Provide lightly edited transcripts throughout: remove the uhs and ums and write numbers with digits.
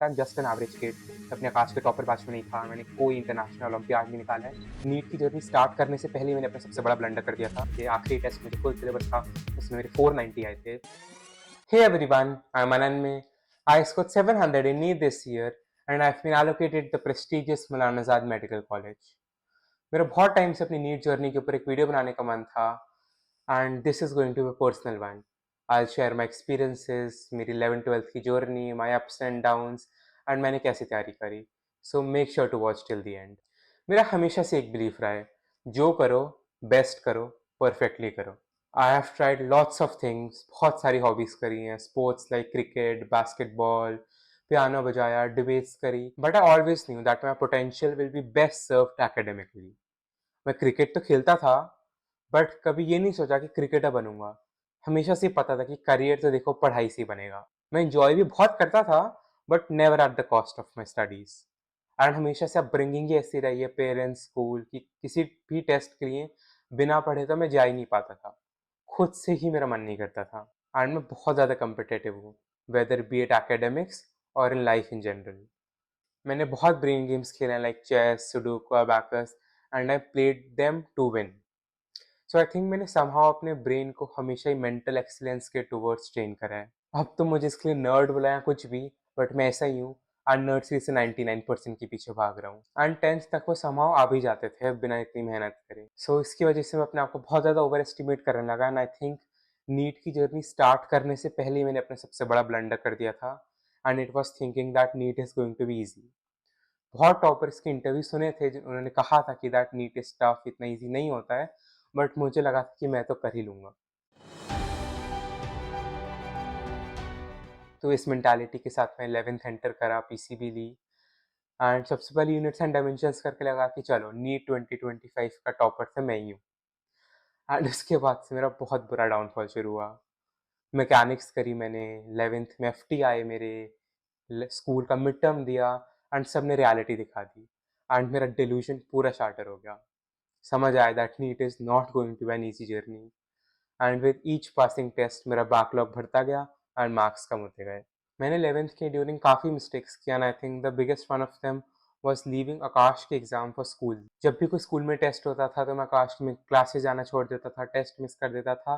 I am just an average kid. अपने आकाश के topper batch में नहीं था, मैंने कोई इंटरनेशनल ओलंपियाड नहीं निकाला है। नीट की जर्नी स्टार्ट करने से पहले ही मैंने अपना सबसे बड़ा ब्लंडर कर दिया था। ये आखिरी टेस्ट में जो फुल सिलेबस था, उसमें मेरे 490 आए थे। Hey everyone, I'm Ananme. I scored 700 in NEET this year and I've been allocated the prestigious Maulana Azad Medical College. मेरा बहुत टाइम से अपनी नीट जर्नी के ऊपर एक वीडियो बनाने का मन था and this is going to be personal one. I share my experiences, मेरी 11th-12th की journey, my ups and downs and मैंने कैसे तैयारी करी। So make sure to watch till the end. मेरा हमेशा से एक बिलीफ रहा है, जो करो बेस्ट करो, परफेक्टली करो। I have tried lots of things, बहुत सारी हॉबीज करी हैं, sports like cricket, basketball, piano बजाया, डिबेट्स करी, but I always knew that my potential will be best served academically. मैं क्रिकेट तो खेलता था, बट कभी ये नहीं सोचा कि क्रिकेटर बनूंगा। हमेशा से पता था कि करियर तो देखो पढ़ाई से ही बनेगा। मैं इंजॉय भी बहुत करता था, but never at the cost of my studies. And हमेशा से अपब्रिंगिंग ही ऐसी रही है, पेरेंट्स, स्कूल की किसी भी टेस्ट के लिए बिना पढ़े तो मैं जा ही नहीं पाता था। खुद से ही मेरा मन नहीं करता था। एंड मैं बहुत ज़्यादा कम्पिटेटिव हूँ, वेदर बी एट एकेडमिक्स और इन लाइफ इन जनरल। मैंने बहुत ब्रेन गेम्स खेले हैं like chess, sudoku, abacus and I played them to win. So I think मैंने समहाउ अपने ब्रेन को हमेशा ही मेंटल एक्सीलेंस के टुवर्ड्स ट्रेन करा है। अब तो मुझे इसके लिए नर्ड बुलाया कुछ भी, बट मैं ऐसा ही हूँ। एंड नर्ड से 99% के पीछे भाग रहा हूँ एंड 10th तक वो समहाउ आ भी जाते थे बिना इतनी मेहनत करे। सो इसकी वजह से मैं अपने आप को बहुत ज़्यादा ओवर एस्टिमेट करने लगा एंड आई थिंक नीट की जर्नी स्टार्ट करने से पहले ही मैंने अपना सबसे बड़ा ब्लंडर कर दिया था। And it was thinking that NEET is going to be easy. बहुत टॉपर्स के इंटरव्यू सुने थे उन्होंने कहा था कि दैट नीट स्टफ इतना इजी नहीं होता है, बट मुझे लगा था कि मैं तो कर ही लूँगा। तो इस मेंटालिटी के साथ मैं 11th एंटर करा, पीसीबी ली एंड सबसे पहले यूनिट्स एंड डायमेंशंस करके लगा कि चलो नीट 2025 का टॉपर तो मैं ही हूँ। एंड उसके बाद से मेरा बहुत बुरा डाउनफॉल शुरू हुआ। मैकेनिक्स करी मैंने, 11th में एफटी आए मेरे, स्कूल का मिड टर्म दिया एंड सब ने रियलिटी दिखा दी एंड मेरा डिल्यूजन पूरा शाटर हो गया। समझ आया that NEET is not going to be an easy journey and with each passing test मेरा बैकलॉग बढ़ता गया एंड मार्क्स कम होते गए। मैंने 11th के ड्यूरिंग काफ़ी मिस्टेक्स किया and I think the biggest one of them was leaving Aakash के एग्जाम फॉर स्कूल। जब भी कोई स्कूल में टेस्ट होता था तो मैं आकाश में क्लासेस जाना छोड़ देता था, टेस्ट मिस कर देता था।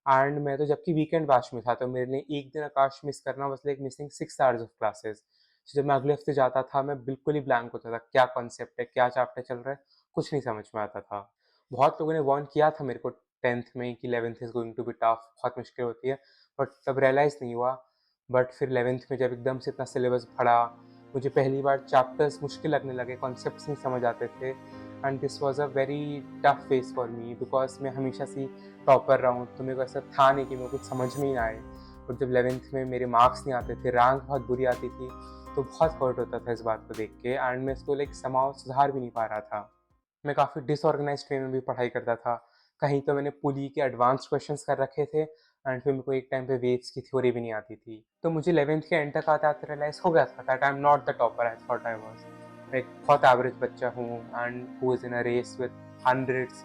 एंड मैं तो जबकि वीकेंड बैच में था तो मेरे लिए एक दिन आकाश मिस करना was like missing 6 hours of classes. जब मैं अगले हफ्ते जाता था मैं बिल्कुल ही ब्लैंक होता था, क्या कॉन्सेप्ट है, क्या चैप्टर चल रहा है, कुछ नहीं समझ में आता था। बहुत लोगों ने वार्न किया था मेरे को 10th में कि 11th is going to be tough, बहुत मुश्किल होती है, बट तब रियलाइज़ नहीं हुआ। बट फिर 11th में जब एकदम से इतना सिलेबस बढ़ा, मुझे पहली बार चैप्टर्स मुश्किल लगने लगे, कॉन्सेप्ट्स नहीं समझ आते थे and this was a very tough phase for me because मैं हमेशा से टॉपर रहा हूँ, तो मेरे को ऐसा था नहीं कि मेरे को कुछ समझ में ही ना आए। और जब 11th में मेरे मार्क्स नहीं आते थे, रैंक बहुत बुरी आती थी, तो बहुत हर्ट होता था इस बात को देख के एंड मैं इसको लाइक समाव सुधार भी नहीं पा रहा था। मैं काफ़ी डिसऑर्गेनाइज्ड वे में भी पढ़ाई करता था। कहीं तो मैंने पुली के एडवांस्ड क्वेश्चंस कर रखे थे एंड फिर मेरे को एक टाइम पे वेव्स की थ्योरी भी नहीं आती थी। तो मुझे 11th के एंड तक आते-आते रियलाइज़ हो गया था that I am not the topper I thought I was. मैं एक बहुत एवरेज बच्चा हूँ and who is in a race with hundreds,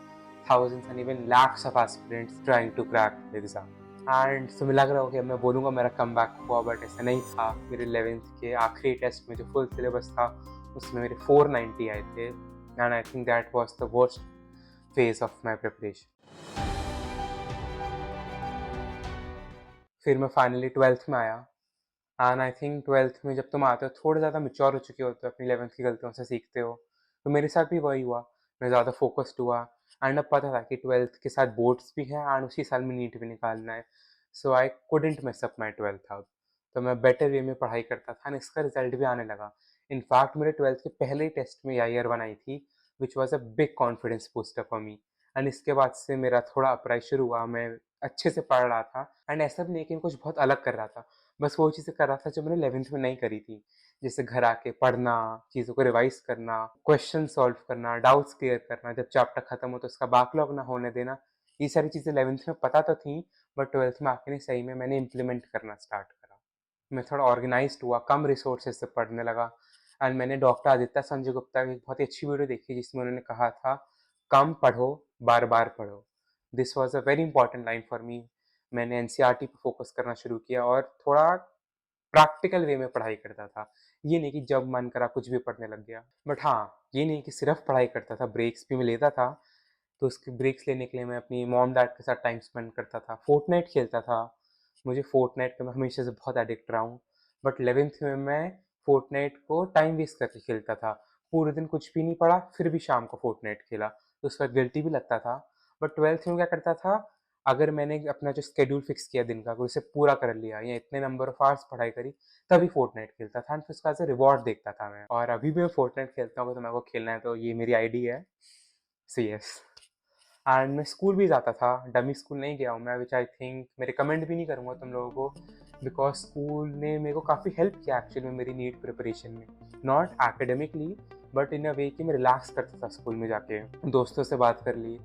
thousands and even lakhs of aspirants trying to crack the exam. And so मुझे लग रहा हो कि मैं बोलूँगा मेरा कमबैक हुआ, बट ऐसा नहीं था। मेरे 11th के आखिरी टेस्ट में जो फुल सिलेबस था, उसमें मेरे 490 आए थे and I think that was the worst phase of my preparation. फिर मैं फाइनली 12th में आया एंड आई थिंक 12th में जब तुम आते हो थोड़े ज़्यादा मैच्योर हो चुके होते हो, अपनी 11th की गलतियों से सीखते हो। तो मेरे साथ भी वही हुआ, मैं ज़्यादा फोकस्ड हुआ एंड अब पता था कि 12th के साथ बोर्ड्स भी हैं एंड उसी साल में नीट भी निकालना है। So I couldn't miss up my 12th अब। तो मैं बेटर वे में पढ़ाई करता था एंड इसका रिजल्ट भी आने लगा। इनफैक्ट मेरे 12th के पहले ही टेस्ट में ईयर 1 आई थी, which was a big confidence booster for me. And इसके बाद से मेरा थोड़ा अपराइज शुरू हुआ, मैं अच्छे से पढ़ रहा था एंड ऐसा भी नहीं कि मैं कुछ बहुत अलग कर रहा था। बस वो चीज़ें कर रहा था जो मैंने 11th में नहीं करी थी। जैसे घर आके पढ़ना, चीज़ों को रिवाइज़ करना, क्वेश्चन सॉल्व करना, डाउट्स क्लियर करना, जब चैप्टर खत्म हो तो उसका बैकलॉग ना होने देना। ये सारी चीज़ें 11th में पता तो थी, बट 12th में आके नहीं सही में मैंने इम्प्लीमेंट करना स्टार्ट करा। मैं थोड़ा ऑर्गेनाइज़्ड हुआ, कम रिसोर्सेज़ से पढ़ने लगा एंड मैंने डॉक्टर आदित्य संजय गुप्ता की एक बहुत ही अच्छी वीडियो देखी जिसमें उन्होंने कहा था, "कम पढ़ो, बार-बार पढ़ो।" This was a very important line for me. मैंने एनसीईआरटी पे फ़ोकस करना शुरू किया और थोड़ा प्रैक्टिकल वे में पढ़ाई करता था। ये नहीं कि जब मन करा कुछ भी पढ़ने लग गया। बट हाँ, ये नहीं कि सिर्फ़ पढ़ाई करता था, ब्रेक्स भी मैं लेता था। तो उसके ब्रेक्स लेने के लिए मैं अपनी मॉम-डैड के साथ टाइम स्पेंड करता था। फ़ोर्टनाइट खेलता था। मुझे फ़ोर्टनाइट का मैं हमेशा से बहुत एडिक्ट रहा हूँ। बट 11th में मैं फ़ोर्टनाइट को टाइम वेस्ट करके खेलता था। पूरे दिन कुछ भी नहीं पढ़ा, फिर भी शाम को फ़ोर्टनाइट खेला। तो उसका गिल्टी भी लगता था। बट 12th में क्या करता था, अगर मैंने अपना जो शेड्यूल फिक्स किया दिन का, अगर उसे पूरा कर लिया या इतने नंबर ऑफ आवर्स पढ़ाई करी, तभी फ़ोर्टनाइट खेलता था एंड फिर उसका एज़ अ रिवॉर्ड देखता था मैं। और अभी भी मैं फ़ोर्टनाइट खेलता हूँ, तो मेरे को खेलना है तो ये मेरी आईडी है। So yes. एंड मैं स्कूल भी जाता था, डमी स्कूल नहीं गया हूँ मैं, व्हिच आई थिंक मैं रिकमेंड भी नहीं करूँगा तुम लोगों को, बिकॉज़ स्कूल ने मेरे को काफ़ी हेल्प किया एक्चुअली में मेरी नीट प्रिपरेशन में। नॉट एकेडमिकली, बट इन अ वे कि मैं रिलैक्स करता था स्कूल में जाके, दोस्तों से बात कर ली।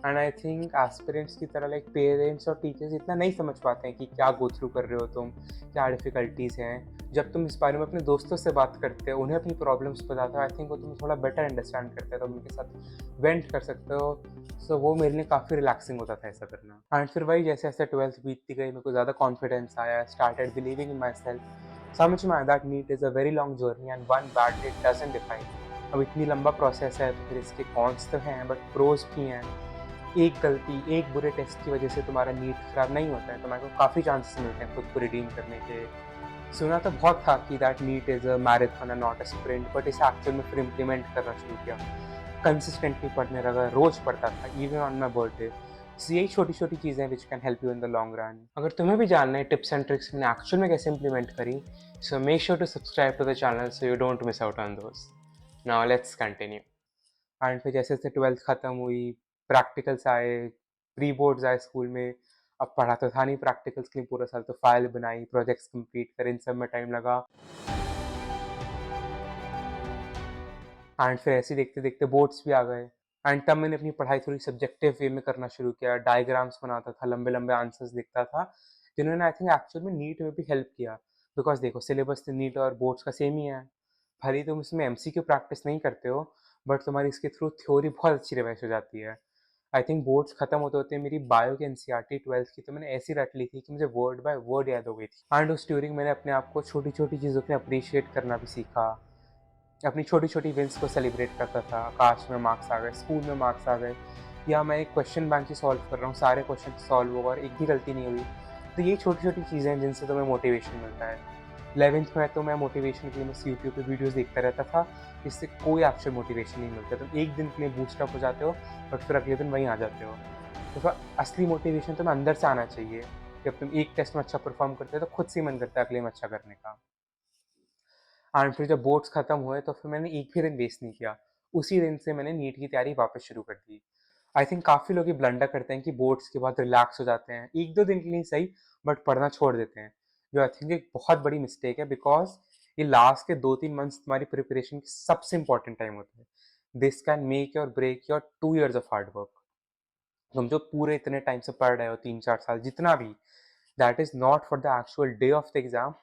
एंड आई थिंक एस्पिरेंट्स की तरह लाइक पेरेंट्स और टीचर्स इतना नहीं समझ पाते हैं कि क्या गो थ्रू कर रहे हो तुम, क्या डिफ़िकल्टीज़ हैं। जब तुम इस बारे में अपने दोस्तों से बात करते हो, उन्हें अपनी प्रॉब्लम्स बताते हो, आई थिंक वो तुम्हें थोड़ा बेटर अंडरस्टैंड करते हैं, तो उनके साथ वेंट कर सकते हो। सो वो मेरे लिए काफ़ी रिलैक्सिंग होता था ऐसा करना। एंड फिर वही जैसे-जैसे 12th बीतती गई, मेरे को ज़्यादा कॉन्फिडेंस आया, started believing in myself. समझ में आया that NEET is a very long journey and one bad day doesn't define. अब इतनी लंबा प्रोसेस है, तो फिर इसके कॉन्स तो हैं, बट प्रोज़ भी हैं। एक गलती, एक बुरे टेस्ट की वजह से तुम्हारा नीट खराब नहीं होता है, तुम्हारे को काफ़ी चांसेस मिलते हैं खुद को रिडीम करने के। सुना तो बहुत था कि that NEET is a marathon and not a sprint, but इसे एक्चुअल में फिर इम्प्लीमेंट करना शुरू किया। कंसिस्टेंटली पढ़ने लगा, रोज़ पढ़ता था, even on my birthday. So यही छोटी-छोटी चीज़ें which can help you in the long run. अगर तुम्हें भी जानना है टिप्स एंड ट्रिक्स मैंने एक्चुअल में कैसे इम्प्लीमेंट करी, so make sure to subscribe to the channel so you don't miss out on those. Now let's continue. And फिर जैसे-जैसे 12th खत्म हुई, प्रैक्टिकल्स आए, प्री बोर्ड्स आए स्कूल में। अब पढ़ा तो था नहीं प्रैक्टिकल्स के लिए पूरा साल, तो फाइल बनाई, प्रोजेक्ट्स कंप्लीट करे, इन सब में टाइम लगा। एंड फिर ऐसे ही देखते-देखते बोर्ड्स भी आ गए। एंड तब मैंने अपनी पढ़ाई थोड़ी सब्जेक्टिव वे में करना शुरू किया, डायग्राम्स बनाता था, लंबे-लंबे आंसर्स लिखता था, जिन्होंने आई थिंक एक्चुअल में नीट में भी हेल्प किया। बिकॉज़ देखो सिलेबस तो नीट और बोर्ड्स का सेम ही है। भले ही तुम इसमें एमसीक्यू प्रैक्टिस नहीं करते हो, बट तुम्हारी इसके थ्रू थ्योरी बहुत अच्छी रिवाइज़ हो जाती है। आई थिंक बोर्ड्स खत्म होते-होते मेरी बायो की एनसीईआरटी 12th की तो मैंने ऐसी रट ली थी कि मुझे वर्ड बाय वर्ड याद हो गई थी। एंड उस ड्यूरिंग मैंने अपने आप को छोटी-छोटी चीज़ों के लिए अप्रिशिएट करना भी सीखा। अपनी छोटी-छोटी विन्स को सेलिब्रेट करता था, काश में मार्क्स आ गए, स्कूल में मार्क्स आ गए, या मैं एक क्वेश्चन बैंक ही सॉल्व कर रहा हूँ, सारे क्वेश्चन सॉल्व हो गए और एक भी गलती नहीं हुई। तो ये छोटी-छोटी चीज़ें हैं जिनसे तुम्हें मोटिवेशन मिलता है। 11th में तो मैं मोटिवेशन के लिए बस यूट्यूब पे वीडियोज़ देखता रहता था, जिससे कोई एक्चुअल मोटिवेशन नहीं मिलता। तुम एक दिन के लिए बूस्ट अप हो जाते हो, बट फिर अगले दिन वहीं आ जाते हो। तो फिर असली मोटिवेशन तुम्हें अंदर से आना चाहिए। जब तुम एक टेस्ट में अच्छा परफ़ॉर्म करते हो, तो खुद से ही मन करता है अगले में अच्छा करने का। एंड फिर जब बोर्ड्स खत्म हुए तो फिर मैंने एक भी दिन वेस्ट नहीं किया। उसी दिन से मैंने नीट की तैयारी वापस शुरू कर दी। आई थिंक काफ़ी लोग ये ब्लंडर करते हैं कि बोर्ड्स के बाद रिलैक्स हो जाते हैं। 1-2 दिन के लिए सही, बट पढ़ना छोड़ देते हैं। जो आई थिंक एक बहुत बड़ी मिस्टेक है, बिकॉज़ ये लास्ट के 2-3 मंथ्स तुम्हारी प्रिपरेशन के सबसे इम्पोर्टेंट टाइम होते हैं। This can make or break your 2 years of hard work. तुम जो पूरे इतने टाइम से पढ़ रहे हो, 3-4 साल जितना भी, that is not for the actual day of the exam,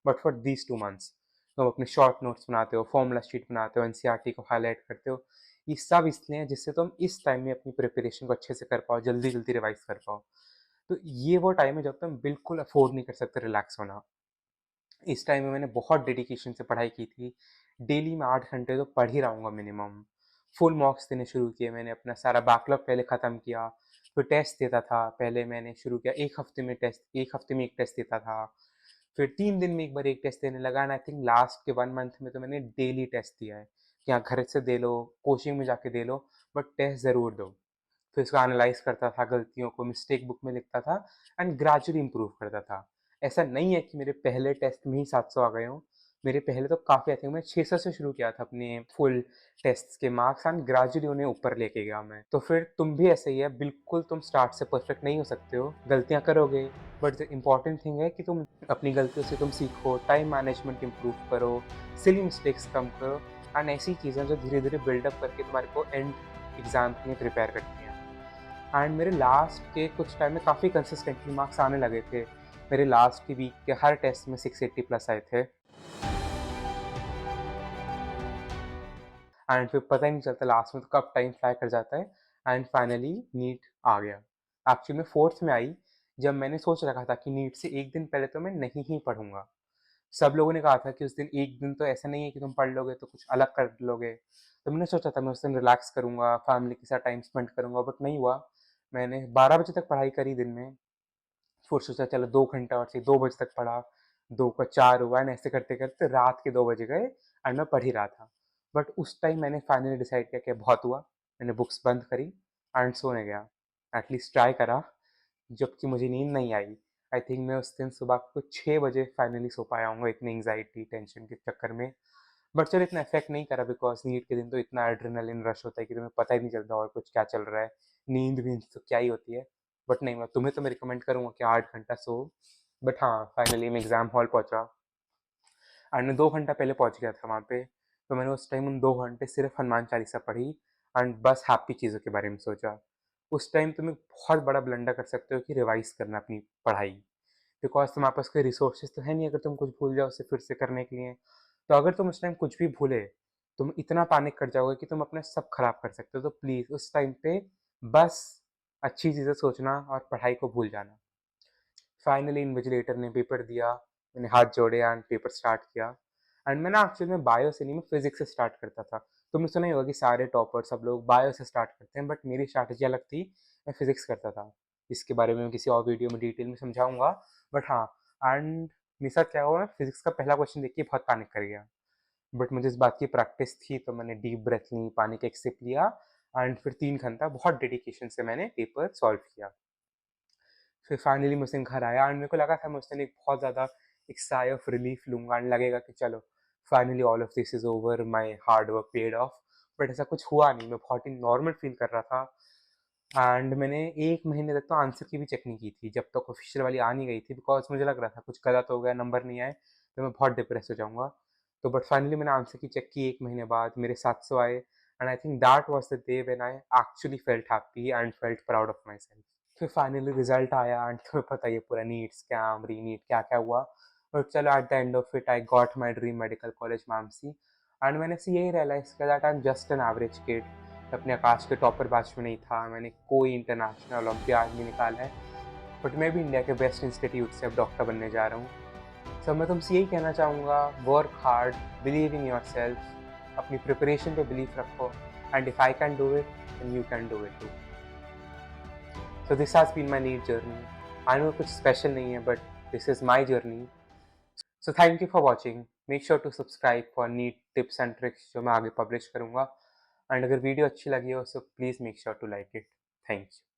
but for these 2 months. तुम अपने शॉर्ट नोट्स बनाते हो, फॉर्मूला शीट बनाते हो, एनसीईआरटी को हाइलाइट करते हो। ये सब इसलिए है जिससे तुम इस टाइम में अपनी प्रिपरेशन को अच्छे से कर पाओ, जल्दी-जल्दी रिवाइज़ कर पाओ। तो ये वो टाइम है जब तुम बिल्कुल अफ़ोर्ड नहीं कर सकते रिलैक्स होना। इस टाइम में मैंने बहुत डेडिकेशन से पढ़ाई की थी। डेली मैं 8 घंटे तो पढ़ ही रहा हूँगा मिनिमम। फुल मार्क्स देने शुरू किए मैंने, अपना सारा बैकलॉग पहले ख़त्म किया, फिर टेस्ट देता था। पहले मैंने शुरू किया 1 हफ़्ते में 1 टेस्ट देता था। फिर 3 दिन में 1 बार 1 टेस्ट देने लगा एंड आई थिंक लास्ट के 1 मंथ में तो मैंने डेली टेस्ट दिया है, कि हाँ, घर से दे लो, कोचिंग में जाके दे लो, बट टेस्ट ज़रूर दो। फिर उसको एनालाइज़ करता था, गलतियों को मिस्टेक बुक में लिखता था एंड ग्रेजुअली इम्प्रूव करता था। ऐसा नहीं है कि मेरे पहले टेस्ट में ही 700 आ गए हों। मेरे पहले तो काफ़ी आई थिंक मैं 600 से शुरू किया था अपने फुल टेस्ट्स के मार्क्स एंड ग्रेजुअली उन्हें ऊपर लेके गया मैं। तो फिर तुम भी ऐसे ही है, बिल्कुल तुम स्टार्ट से परफेक्ट नहीं हो सकते हो, गलतियाँ करोगे, बट द इम्पोर्टेंट थिंग है कि तुम अपनी गलतियों से तुम सीखो, टाइम मैनेजमेंट इम्प्रूव करो, सिली मिस्टेक्स कम करो एंड ऐसी चीज़ें जो धीरे-धीरे बिल्डअप करके तुम्हारे को एंड एग्ज़ाम के लिए प्रिपेयर करती हैं। एंड मेरे लास्ट के कुछ टाइम में काफ़ी कंसिस्टेंटली मार्क्स आने लगे थे। मेरे लास्ट की वीक के हर टेस्ट में 680 प्लस आए थे एंड फिर पता ही नहीं चलता लास्ट में तो कब टाइम फ्लाई कर जाता है एंड फाइनली नीट आ गया। एक्चुअली में 4th में आई, जब मैंने सोच रखा था कि नीट से 1 दिन पहले तो मैं नहीं ही पढ़ूँगा। सब लोगों ने कहा था कि उस दिन एक दिन तो ऐसा नहीं है कि तुम पढ़ लोगे तो कुछ अलग कर लोगे। तो मैंने सोचा था मैं उस दिन रिलैक्स करूँगा, फैमिली के साथ टाइम स्पेंड करूँगा, बट नहीं हुआ। मैंने 12 बजे तक पढ़ाई करी दिन में, फिर सोचा चलो 2 घंटा और सही, 2 बजे तक पढ़ा, 2 का 4 हुआ एंड ऐसे करते-करते रात के 2 बज गए एंड मैं पढ़ ही रहा था। बट उस टाइम मैंने फाइनली डिसाइड किया कि बहुत हुआ, मैंने बुक्स बंद करी एंड सोने गया। एटलीस्ट ट्राई करा, जबकि मुझे नींद नहीं आई। आई थिंक मैं उस दिन सुबह को 6 बजे फाइनली सो पाया होऊँगा इतनी एंग्ज़ायटी, टेंशन के चक्कर में। बट चलो इतना इफ़ेक्ट नहीं करा बिकॉज़ नीट के दिन तो इतना एड्रेनालिन रश होता है कि तुम्हें पता ही नहीं चलता और कुछ क्या चल रहा है। नींद-वींद तो क्या ही होती है। बट नहीं, मैं तुम्हें तो मैं रिकमेंड करूँगा कि 8 घंटा सो। बट हाँ, फाइनली मैं एग्ज़ाम हॉल पहुँचा एंड मैं 2 घंटा पहले पहुँच गया था वहाँ पे। तो मैंने उस टाइम उन 2 घंटे सिर्फ़ हनुमान चालीसा पढ़ी एंड बस हैप्पी चीज़ों के बारे में सोचा। उस टाइम तुम एक बहुत बड़ा ब्लंडर कर सकते हो कि रिवाइज़ करना अपनी पढ़ाई। बिकॉज़ तुम्हारे पास कोई रिसोर्सेज़ तो है नहीं, अगर तुम कुछ भूल जाओ उसे फिर से करने के लिए। तो अगर तुम उस टाइम कुछ भी भूले, तुम इतना पैनिक कर जाओगे कि तुम अपना सब खराब कर सकते हो। तो प्लीज़ उस टाइम पे बस अच्छी चीज़ें सोचना और पढ़ाई को भूल जाना। फाइनली इन्विजिलेटर ने पेपर दिया, मैंने हाथ जोड़े एंड पेपर स्टार्ट किया एंड मैं ना एक्चुअली में बायो से नहीं, मैं फिज़िक्स से स्टार्ट करता था। तुमने सुना ही होगा कि सारे टॉपर सब लोग बायो से स्टार्ट करते हैं, बट मेरी स्ट्रैटेजी अलग थी, मैं फिज़िक्स करता था। इसके बारे में मैं किसी और वीडियो में डिटेल में समझाऊँगा। बट हाँ, एंड मेरे साथ क्या हुआ, मैं फिज़िक्स का पहला क्वेश्चन देख के बहुत पैनिक कर गया। बट मुझे इस बात की प्रैक्टिस थी तो मैंने डीप ब्रेथ ली, पानी का एक सिप लिया एंड फिर 3 घंटा बहुत डेडिकेशन से मैंने पेपर सॉल्व किया। फिर फाइनली मैं उस दिन घर आया एंड मेरे को लगा था मैं उस दिन एक बहुत ज़्यादा एक साइ ऑफ रिलीफ लूँगा एंड लगेगा कि चलो finally all of this is over, my hard work paid of. But ऐसा कुछ हुआ नहीं, मैं बहुत ही नॉर्मल फ़ील कर रहा था एंड मैंने 1 महीने तक तो आंसर की भी चेक नहीं की थी, जब तक ऑफ़िशियल वाली आ नहीं गई थी बिकॉज़ मुझे लग रहा था कुछ गलत हो गया, नंबर नहीं आए, तो मैं बहुत डिप्रेस हो जाऊँगा। तो बट फाइनली मैंने आंसर की चेक की 1 महीने बाद, मेरे 700 आए and I think that was the day when I actually felt happy and felt proud of my self. फिर फाइनली रिजल्ट आया एंड तुम्हें पता ही है पूरा नीट स्कैम, रीनीट क्या-क्या हुआ। बट चलो at the end of it I got my dream medical college MAMC and मैंने से यही रियलाइज़ किया that I am just an average kid. मैं अपने आकाश के टॉपर बैच में नहीं था, मैंने कोई इंटरनेशनल ओलंपियाड नहीं निकाला है, बट मैं भी इंडिया के बेस्ट इंस्टीट्यूट से अब डॉक्टर बनने जा रहा हूँ। सो मैं तुमसे यही कहना चाहूँगा, work hard, believe in yourself, अपनी प्रिपरेशन पे बिलीव रखो and if I can do it, then you can do it too. So this has been my NEET journey. I know कुछ special नहीं है, but this is my journey. So thank you for watching. Make sure to subscribe for NEET tips and tricks जो मैं आगे publish करूँगा. And अगर video अच्छी लगी हो so please make sure to like it. Thank you.